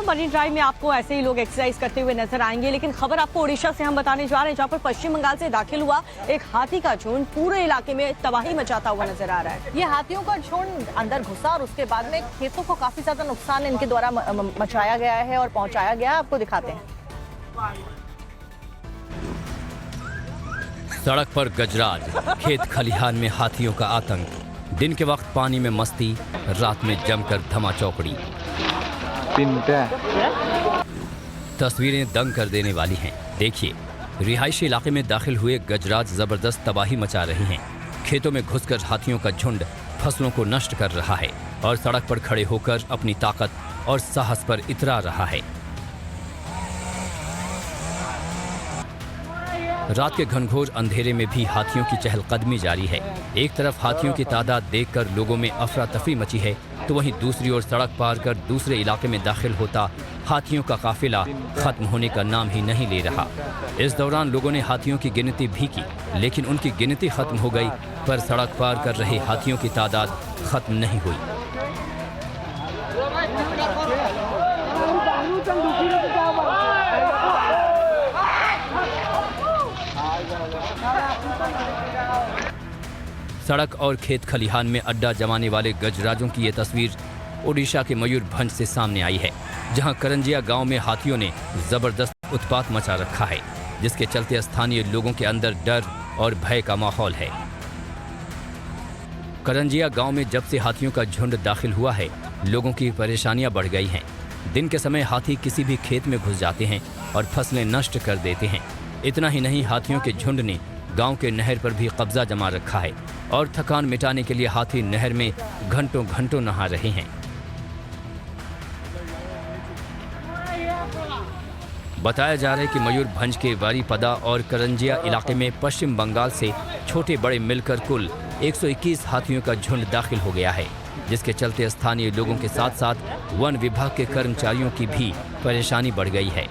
और marine drive में आपको ऐसे ही लोग एक्सरसाइज करते हुए नजर आएंगे। लेकिन खबर आपको उड़ीसा से हम बताने जा रहे हैं, जहां पर पश्चिम बंगाल से दाखिल हुआ एक हाथी का झुंड पूरे इलाके में तबाही मचाता हुआ नजर आ रहा है। ये हाथियों का झुंड अंदर घुसा और उसके बाद में खेतों को काफी ज्यादा नुकसान इनके द्वारा मचाया गया है और पहुंचाया गया है। आपको दिखाते हैं। सड़क पर गजराज, खेत खलिहान में हाथियों का आतंक, दिन के वक्त पानी में मस्ती, रात में जमकर धमा चौकड़ी। तस्वीरें दंग कर देने वाली हैं। देखिए, रिहायशी इलाके में दाखिल हुए गजराज जबरदस्त तबाही मचा रहे हैं। खेतों में घुसकर हाथियों का झुंड फसलों को नष्ट कर रहा है और सड़क पर खड़े होकर अपनी ताकत और साहस पर इतरा रहा है। रात के घनघोर अंधेरे में भी हाथियों की चहलकदमी जारी है। एक तरफ हाथियों की तादाद देखकर लोगों में अफरा तफरी मची है, तो वहीं दूसरी ओर सड़क पार कर दूसरे इलाके में दाखिल होता हाथियों का काफिला खत्म होने का नाम ही नहीं ले रहा। इस दौरान लोगों ने हाथियों की गिनती भी की, लेकिन उनकी गिनती खत्म हो गई, पर सड़क पार कर रहे हाथियों की तादाद खत्म नहीं हुई। सड़क और खेत खलिहान में अड्डा जमाने वाले गजराजों की ये तस्वीर ओडिशा के मयूरभंज से सामने आई है, जहां करंजिया गांव में हाथियों ने जबरदस्त उत्पात मचा रखा है, जिसके चलते स्थानीय लोगों के अंदर डर और भय का माहौल है। करंजिया गांव में जब से हाथियों का झुंड दाखिल हुआ है, लोगों की परेशानियां बढ़ गई हैं। दिन के समय हाथी किसी भी खेत में घुस जाते हैं और फसलें नष्ट कर देते हैं। इतना ही नहीं, हाथियों के झुंड ने गांव के नहर पर भी कब्जा जमा रखा है और थकान मिटाने के लिए हाथी नहर में घंटों घंटों नहा रहे हैं। बताया जा रहा है कि मयूरभंज के वारीपदा और करंजिया इलाके में पश्चिम बंगाल से छोटे बड़े मिलकर कुल 121 हाथियों का झुंड दाखिल हो गया है, जिसके चलते स्थानीय लोगों के साथ साथ वन विभाग के कर्मचारियों की भी परेशानी बढ़ गई है।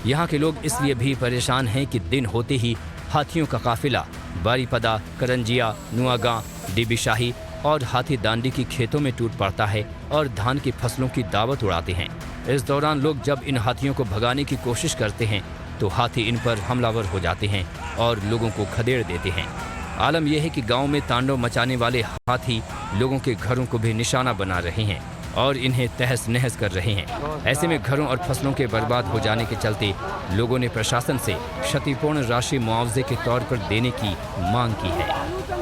यहाँ के लोग इसलिए भी परेशान हैं कि दिन होते ही हाथियों का काफिला बारीपदा, करंजिया, नुआगां, डिबिशाही और हाथी दांडी की खेतों में टूट पड़ता है और धान की फसलों की दावत उड़ाते हैं। इस दौरान लोग जब इन हाथियों को भगाने की कोशिश करते हैं तो हाथी इन पर हमलावर हो जाते हैं और लोगों को खदेड़ देते हैं। आलम यह है कि गांव में तांडव मचाने वाले हाथी लोगों के घरों को भी निशाना बना रहे हैं और इन्हें तहस नहस कर रहे हैं। ऐसे में घरों और फसलों के बर्बाद हो जाने के चलते लोगों ने प्रशासन से क्षतिपूर्ण राशि मुआवजे के तौर पर देने की मांग की है।